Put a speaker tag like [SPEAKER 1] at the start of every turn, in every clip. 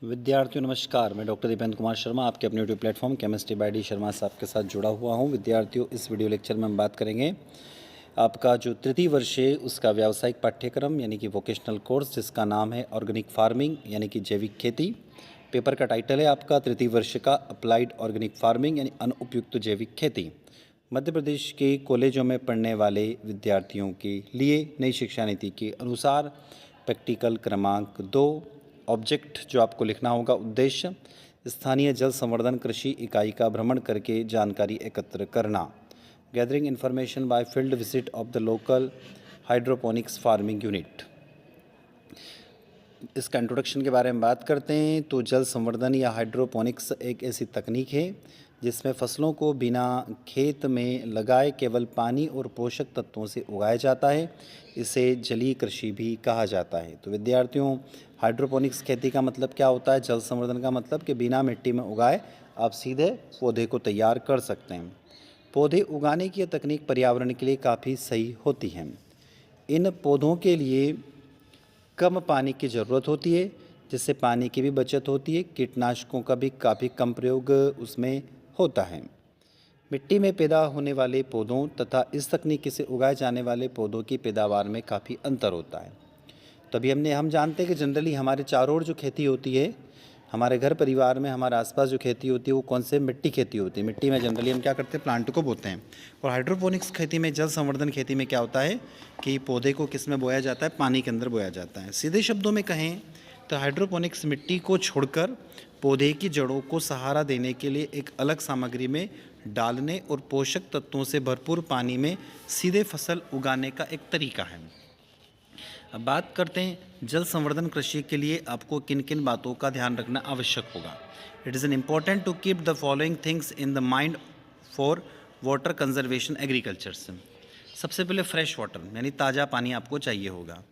[SPEAKER 1] विद्यार्थियों नमस्कार। मैं डॉक्टर दीपेंद्र कुमार शर्मा आपके अपने YouTube platform chemistry bye D Sharma साहब के साथ जुड़ा हुआ हूं। विद्यार्थियों, इस वीडियो लेक्चर में हम बात करेंगे आपका जो तृतीय वर्ष है उसका व्यावसायिक पाठ्यक्रम यानी कि वोकेशनल कोर्स, जिसका नाम है ऑर्गेनिक फार्मिंग यानी कि जैविक खेती। पेपर का टाइटल है आपका तृतीय वर्ष का अप्लाइड ऑर्गेनिक फार्मिंग यानी अनुपयुक्त जैविक खेती। मध्य प्रदेश के कॉलेजों में पढ़ने वाले विद्यार्थियों के लिए नई शिक्षा नीति के अनुसार प्रैक्टिकल क्रमांक 2 ऑब्जेक्ट जो आपको लिखना होगा, उद्देश्य स्थानीय जल संवर्धन कृषि इकाई का भ्रमण करके जानकारी एकत्र करना। Gathering information by field visit of the local hydroponics farming unit. इसका इंट्रोडक्शन के बारे में बात करते हैं तो जल संवर्धन या हाइड्रोपोनिक्स एक ऐसी तकनीक है जिसमें फसलों को बिना खेत में लगाए केवल पानी और पोषक तत्वों से उगाया जाता है। इसे जलीय कृषि भी कहा जाता है। तो विद्यार्थियों, हाइड्रोपोनिक्स खेती का मतलब क्या होता है? जल संवर्धन का मतलब कि बिना मिट्टी में उगाए आप सीधे पौधे को तैयार कर सकते हैं। पौधे उगाने की यह तकनीक पर्यावरण के लिए काफ़ी सही होती है। इन पौधों के लिए कम पानी की ज़रूरत होती है, जिससे पानी की भी बचत होती है। कीटनाशकों का भी काफ़ी कम प्रयोग उसमें होता है। मिट्टी में पैदा होने वाले पौधों तथा इस तकनीक से उगाए जाने वाले पौधों की पैदावार में काफ़ी अंतर होता है। तभी हम जानते हैं कि जनरली हमारे चारों ओर जो खेती होती है, हमारे घर परिवार में हमारे आसपास जो खेती होती है वो कौन से मिट्टी खेती होती है। मिट्टी में जनरली हम क्या करते हैं, प्लांट को बोते हैं। और हाइड्रोपोनिक्स खेती में, जल संवर्धन खेती में क्या होता है कि पौधे को किस में बोया जाता है? पानी के अंदर बोया जाता है। सीधे शब्दों में कहें तो हाइड्रोपोनिक्स मिट्टी को छोड़कर पौधे की जड़ों को सहारा देने के लिए एक अलग सामग्री में डालने और पोषक तत्वों से भरपूर पानी में सीधे फसल उगाने का एक तरीका है। अब बात करते हैं जल संवर्धन कृषि के लिए आपको किन किन बातों का ध्यान रखना आवश्यक होगा। It is an important to keep the following things in the mind for water conservation agriculture. सबसे पहले फ्रेश वाटर यानी ताज़ा पानी आपको चाहिए होगा।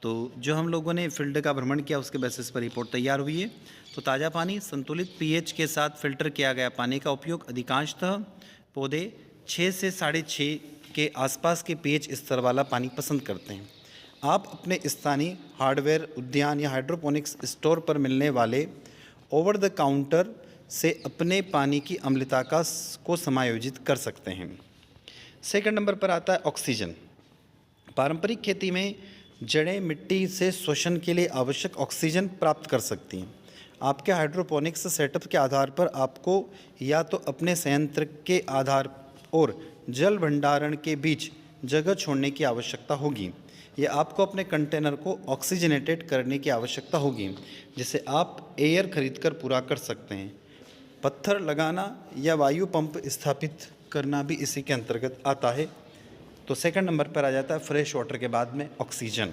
[SPEAKER 1] तो जो हम लोगों ने फील्ड का भ्रमण किया उसके बेसिस पर रिपोर्ट तैयार हुई है। तो ताज़ा पानी, संतुलित पीएच के साथ फिल्टर किया गया पानी का उपयोग। अधिकांशतः पौधे 6 से 6.5 के आसपास के पीएच स्तर वाला पानी पसंद करते हैं। आप अपने स्थानीय हार्डवेयर उद्यान या हाइड्रोपोनिक्स स्टोर पर मिलने वाले ओवर द काउंटर से अपने पानी की अम्लता को समायोजित कर सकते हैं। सेकंड नंबर पर आता है ऑक्सीजन। पारंपरिक खेती में जड़ें मिट्टी से श्वसन के लिए आवश्यक ऑक्सीजन प्राप्त कर सकती हैं। आपके हाइड्रोपोनिक्स सेटअप के आधार पर आपको या तो अपने संयंत्र के आधार और जल भंडारण के बीच जगह छोड़ने की आवश्यकता होगी, या आपको अपने कंटेनर को ऑक्सीजनेटेड करने की आवश्यकता होगी, जिसे आप एयर खरीदकर पूरा कर सकते हैं। पत्थर लगाना या वायु पंप स्थापित करना भी इसी के अंतर्गत आता है। तो सेकंड नंबर पर आ जाता है फ्रेश वाटर के बाद में ऑक्सीजन।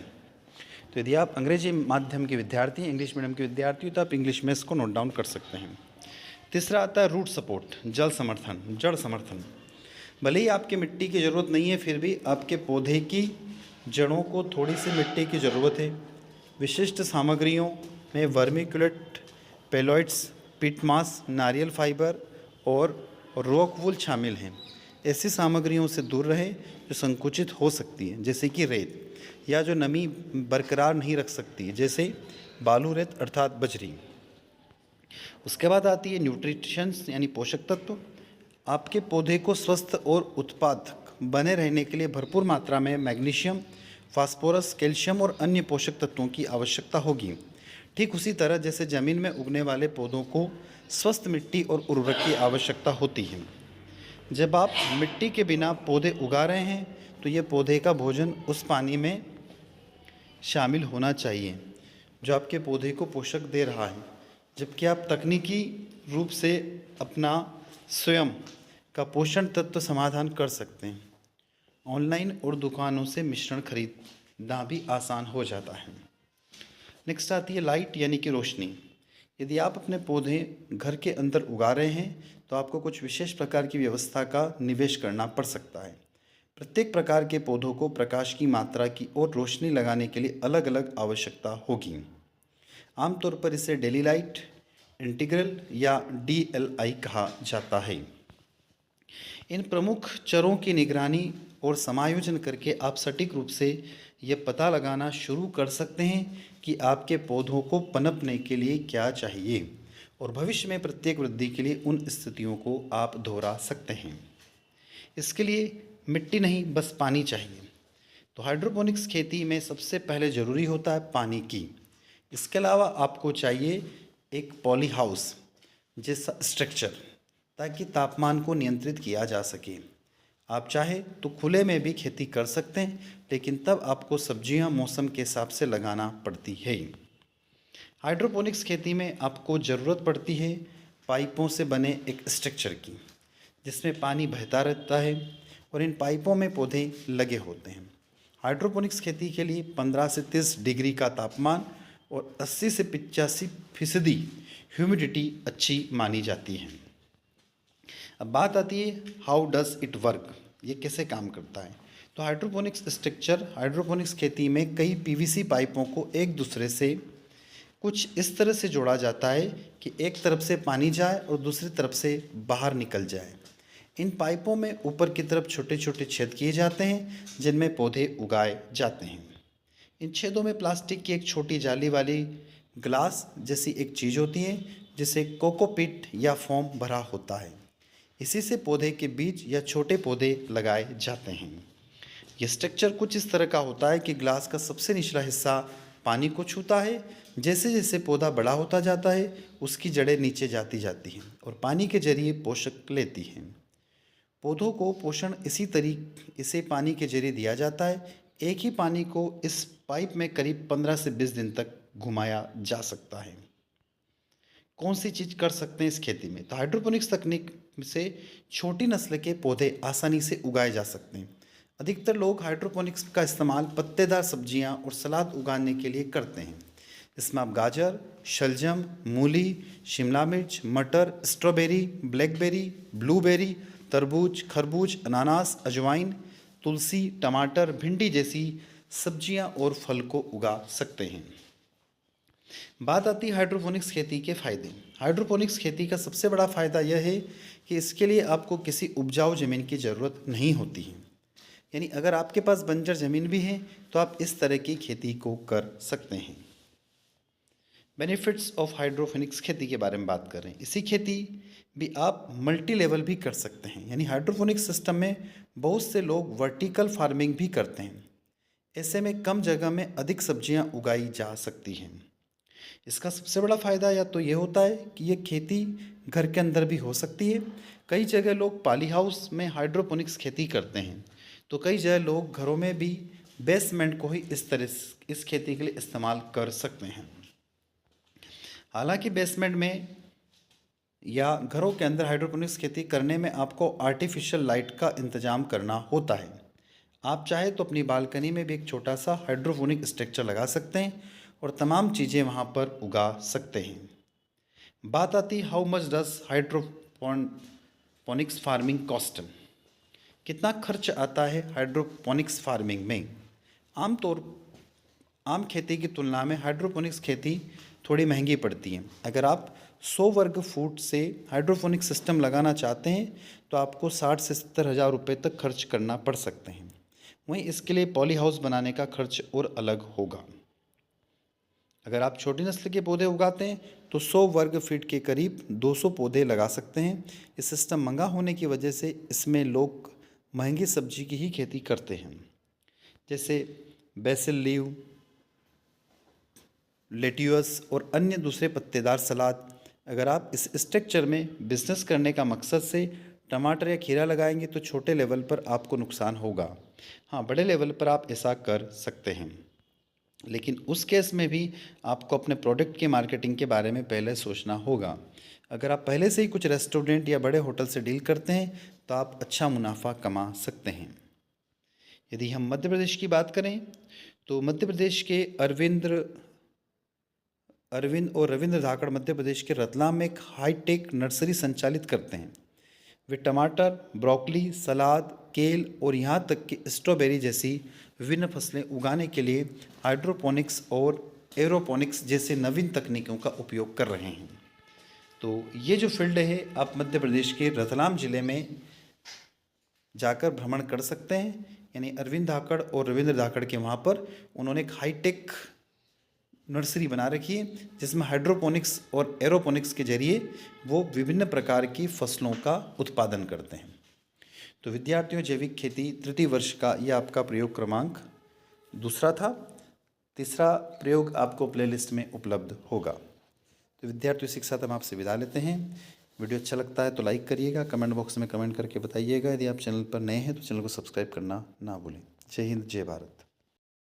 [SPEAKER 1] तो यदि आप अंग्रेजी माध्यम के विद्यार्थी हैं, इंग्लिश मीडियम के विद्यार्थी हो, तो आप इंग्लिश में इसको नोट डाउन कर सकते हैं। तीसरा आता है रूट सपोर्ट, जल समर्थन, जड़ समर्थन। भले ही आपके मिट्टी की ज़रूरत नहीं है, फिर भी आपके पौधे की जड़ों को थोड़ी सी मिट्टी की ज़रूरत है। विशिष्ट सामग्रियों में वर्मिकुलेट, पेलोइड्स, पिट मास, नारियल फाइबर और रॉकवूल शामिल हैं। ऐसी सामग्रियों से दूर रहें जो संकुचित हो सकती है, जैसे कि रेत, या जो नमी बरकरार नहीं रख सकती, जैसे बालू रेत अर्थात बजरी। उसके बाद आती है न्यूट्रिशंस यानी पोषक तत्व। आपके पौधे को स्वस्थ और उत्पादक बने रहने के लिए भरपूर मात्रा में मैग्नीशियम, फास्फोरस, कैल्शियम और अन्य पोषक तत्वों की आवश्यकता होगी। ठीक उसी तरह जैसे ज़मीन में उगने वाले पौधों को स्वस्थ मिट्टी और उर्वरक की आवश्यकता होती है। जब आप मिट्टी के बिना पौधे उगा रहे हैं तो ये पौधे का भोजन उस पानी में शामिल होना चाहिए जो आपके पौधे को पोषक दे रहा है, जबकि आप तकनीकी रूप से अपना स्वयं का पोषण तत्व समाधान कर सकते हैं। ऑनलाइन और दुकानों से मिश्रण खरीदना भी आसान हो जाता है। नेक्स्ट आती है लाइट यानी कि रोशनी। यदि आप अपने पौधे घर के अंदर उगा रहे हैं तो आपको कुछ विशेष प्रकार की व्यवस्था का निवेश करना पड़ सकता है। प्रत्येक प्रकार के पौधों को प्रकाश की मात्रा की और रोशनी लगाने के लिए अलग अलग आवश्यकता होगी। आमतौर पर इसे डेली लाइट, इंटीग्रल या DLI कहा जाता है। इन प्रमुख चरों की निगरानी और समायोजन करके आप सटीक रूप से ये पता लगाना शुरू कर सकते हैं कि आपके पौधों को पनपने के लिए क्या चाहिए और भविष्य में प्रत्येक वृद्धि के लिए उन स्थितियों को आप दोहरा सकते हैं। इसके लिए मिट्टी नहीं, बस पानी चाहिए। तो हाइड्रोपोनिक्स खेती में सबसे पहले ज़रूरी होता है पानी की। इसके अलावा आपको चाहिए एक पॉली हाउस जैसा स्ट्रक्चर, ताकि तापमान को नियंत्रित किया जा सके। आप चाहे तो खुले में भी खेती कर सकते हैं, लेकिन तब आपको सब्जियां मौसम के हिसाब से लगाना पड़ती है। हाइड्रोपोनिक्स खेती में आपको ज़रूरत पड़ती है पाइपों से बने एक स्ट्रक्चर की, जिसमें पानी बहता रहता है और इन पाइपों में पौधे लगे होते हैं। हाइड्रोपोनिक्स खेती के लिए 15 से 30 डिग्री का तापमान और 80 से 85% ह्यूमिडिटी अच्छी मानी जाती है। अब बात आती है हाउ डज इट वर्क, ये कैसे काम करता है। तो हाइड्रोपोनिक्स स्ट्रक्चर, हाइड्रोपोनिक्स खेती में कई पीवीसी पाइपों को एक दूसरे से कुछ इस तरह से जोड़ा जाता है कि एक तरफ से पानी जाए और दूसरी तरफ से बाहर निकल जाए। इन पाइपों में ऊपर की तरफ छोटे छोटे छेद किए जाते हैं जिनमें पौधे उगाए जाते हैं। इन छेदों में प्लास्टिक की एक छोटी जाली वाली ग्लास जैसी एक चीज़ होती है जिसे कोकोपीट या फोम भरा होता है। इसी से पौधे के बीज या छोटे पौधे लगाए जाते हैं। यह स्ट्रक्चर कुछ इस तरह का होता है कि ग्लास का सबसे निचला हिस्सा पानी को छूता है। जैसे जैसे पौधा बड़ा होता जाता है उसकी जड़ें नीचे जाती जाती हैं और पानी के जरिए पोषक लेती हैं। पौधों को पोषण इसे पानी के जरिए दिया जाता है। एक ही पानी को इस पाइप में करीब 15 से 20 दिन तक घुमाया जा सकता है। कौन सी चीज़ कर सकते हैं इस खेती में? तो हाइड्रोपोनिक्स तकनीक से छोटी नस्ल के पौधे आसानी से उगाए जा सकते हैं। अधिकतर लोग हाइड्रोपोनिक्स का इस्तेमाल पत्तेदार सब्जियां और सलाद उगाने के लिए करते हैं। इसमें आप गाजर, शलजम, मूली, शिमला मिर्च, मटर, स्ट्रॉबेरी, ब्लैकबेरी, ब्लूबेरी, तरबूज, खरबूज, अनानास, अजवाइन, तुलसी, टमाटर, भिंडी जैसी सब्जियां और फल को उगा सकते हैं। बात आती है हाइड्रोपोनिक्स खेती के फ़ायदे। हाइड्रोपोनिक्स खेती का सबसे बड़ा फ़ायदा यह है कि इसके लिए आपको किसी उपजाऊ ज़मीन की ज़रूरत नहीं होती है। यानी अगर आपके पास बंजर ज़मीन भी है तो आप इस तरह की खेती को कर सकते हैं। बेनिफिट्स ऑफ हाइड्रोपोनिक्स खेती के बारे में बात कर रहे हैं। इसी खेती भी आप मल्टी लेवल भी कर सकते हैं। यानी हाइड्रोपोनिक्स सिस्टम में बहुत से लोग वर्टिकल फार्मिंग भी करते हैं। ऐसे में कम जगह में अधिक सब्जियां उगाई जा सकती हैं। इसका सबसे बड़ा फ़ायदा या तो ये होता है कि ये खेती घर के अंदर भी हो सकती है। कई जगह लोग पॉली हाउस में हाइड्रोपोनिक्स खेती करते हैं, तो कई जगह लोग घरों में भी बेसमेंट को ही इस खेती के लिए इस्तेमाल कर सकते हैं। हालांकि बेसमेंट में या घरों के अंदर हाइड्रोपोनिक्स खेती करने में आपको आर्टिफिशियल लाइट का इंतजाम करना होता है। आप चाहे तो अपनी बालकनी में भी एक छोटा सा हाइड्रोपोनिक स्ट्रक्चर लगा सकते हैं और तमाम चीज़ें वहाँ पर उगा सकते हैं। बात आती how much does hydroponics farming cost. कितना खर्च आता है हाइड्रोपोनिक्स फार्मिंग में? आम खेती की तुलना में हाइड्रोपोनिक्स खेती थोड़ी महंगी पड़ती है। अगर आप 100 वर्ग फुट से हाइड्रोपोनिक सिस्टम लगाना चाहते हैं तो आपको 60 से 70 हज़ार रुपये तक खर्च करना पड़ सकते हैं। वहीं इसके लिए पॉली हाउस बनाने का खर्च और अलग होगा। अगर आप छोटी नस्ल के पौधे उगाते हैं तो 100 वर्ग फीट के करीब 200 पौधे लगा सकते हैं। ये सिस्टम महंगा होने की वजह से इसमें लोग महंगी सब्जी की ही खेती करते हैं, जैसे बेसिल लीव, लेट्यूस और अन्य दूसरे पत्तेदार सलाद। अगर आप इस स्ट्रक्चर में बिजनेस करने का मकसद से टमाटर या खीरा लगाएंगे तो छोटे लेवल पर आपको नुकसान होगा। हाँ, बड़े लेवल पर आप ऐसा कर सकते हैं, लेकिन उस केस में भी आपको अपने प्रोडक्ट की मार्केटिंग के बारे में पहले सोचना होगा। अगर आप पहले से ही कुछ रेस्टोरेंट या बड़े होटल से डील करते हैं तो आप अच्छा मुनाफा कमा सकते हैं। यदि हम मध्य प्रदेश की बात करें तो मध्य प्रदेश के अरविंद और रविंद्र धाकड़ मध्य प्रदेश के रतलाम में एक हाईटेक नर्सरी संचालित करते हैं। वे टमाटर, ब्रोकली, सलाद, केल और यहाँ तक कि स्ट्रॉबेरी जैसी विभिन्न फसलें उगाने के लिए हाइड्रोपोनिक्स और एरोपोनिक्स जैसे नवीन तकनीकों का उपयोग कर रहे हैं। तो ये जो फील्ड है आप मध्य प्रदेश के रतलाम ज़िले में जाकर भ्रमण कर सकते हैं। यानी अरविंद धाकड़ और रविंद्र धाकड़ के वहाँ पर उन्होंने एक हाईटेक नर्सरी बना रखी है जिसमें हाइड्रोपोनिक्स और एरोपोनिक्स के जरिए वो विभिन्न प्रकार की फसलों का उत्पादन करते हैं। तो विद्यार्थियों, जैविक खेती तृतीय वर्ष का यह आपका प्रयोग क्रमांक दूसरा था। तीसरा प्रयोग आपको प्लेलिस्ट में उपलब्ध होगा। तो विद्यार्थियों, इसी के साथ हम आपसे विदा लेते हैं। वीडियो अच्छा लगता है तो लाइक करिएगा, कमेंट बॉक्स में कमेंट करके बताइएगा। यदि आप चैनल पर नए हैं तो चैनल को सब्सक्राइब करना ना भूलें। जय हिंद, जय भारत।